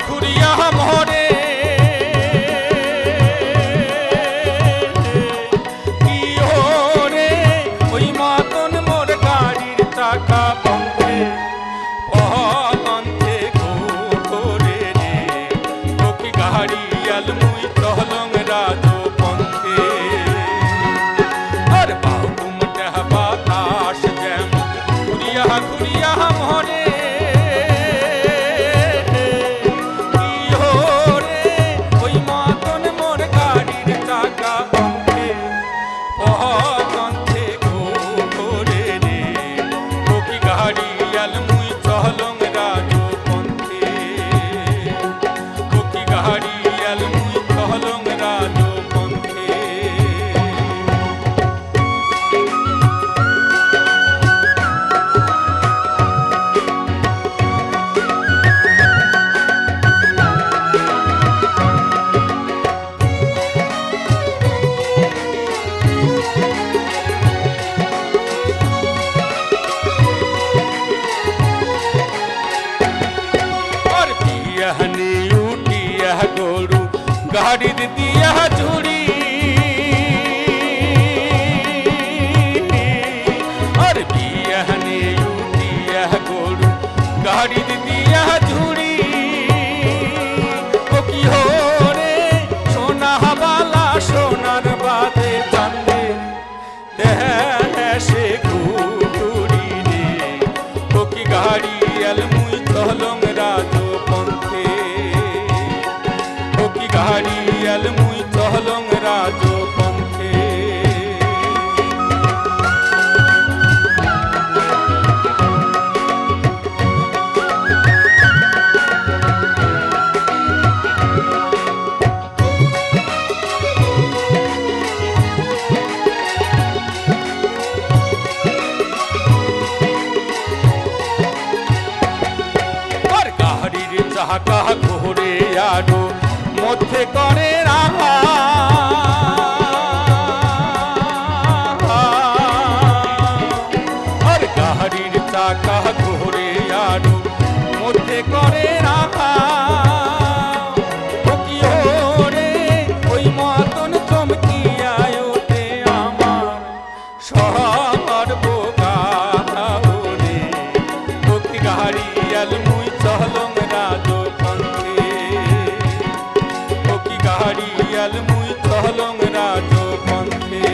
ঘুরিয়া মরে কি ওরে ওই মতন মোর গাড়ির চাকা পথে পথে ঘুরে রে ও কি গাড়ি আল মুই চলং রাজো পথে আর বাহুমটা বাতাস যেমন ঘুরিয়া ঘুরিয়া মরে গরু গাড়ির দিয়া ঝুড়ি আর বিয়ানে উঠিয়া গরু গাড়ির দিয়া ঝুড়ি ও কি হরে সোনা বালা সোনার বাদে চান্দে দেশে ঘুরি রে ও কি গাড়ি আল মুই চলং রাজো পন্থে গাড়ি আল মুই চলং রাজো পন্থে আর গাড়ির চাকা ঘুরে আরো মধ্যে করে রাখা আর গাড়ির চাকা ঘুরে আরো মধ্যে করে রাখা কি ওরে ওই মতন চমকিয়া ওঠে আমার সর্বগারে ও কি গাড়ি আল মুই চলং রাজো গাড়ি আল মুই চলং রাজো পন্থে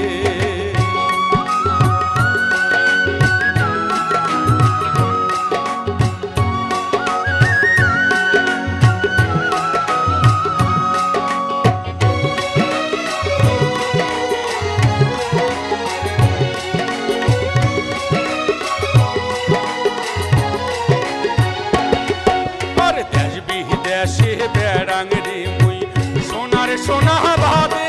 আর দেশ বিদেশে বেড়াং রে মুই সোনা ভাবে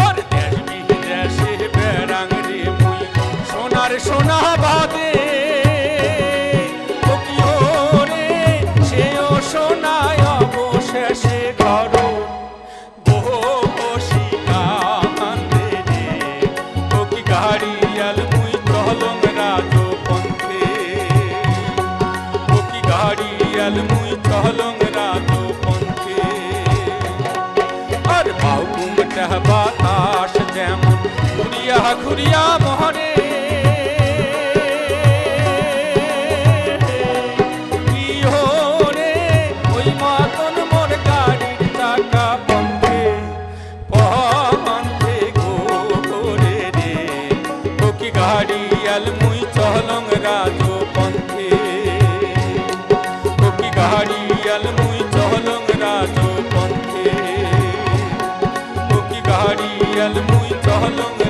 আর দেশ বিদেশে বেড়াং রে মুই সোনা ভাবে ও কি ওরে সেও সোনায় অবশেষে ঘর বসি কান্দে রে ও কি গাড়ি আল মুই চলং রাজো পন্থে গাড়ি আল মুই চলং রাজো পন্থে আর বাহুমটা বাতাস যেমন ঘুরিয়া ঘুরিয়া মহরে কি হরে ওই মতন মোর গাড়ির চাকা পন্থে পন্থে ঘুরে রে ও কি গাড়ি আল মুই চলং রাজো পন্থে গাড়ি আল মুই চলং রাজো পন্থে ও কি গাড়ি আল মুই চলং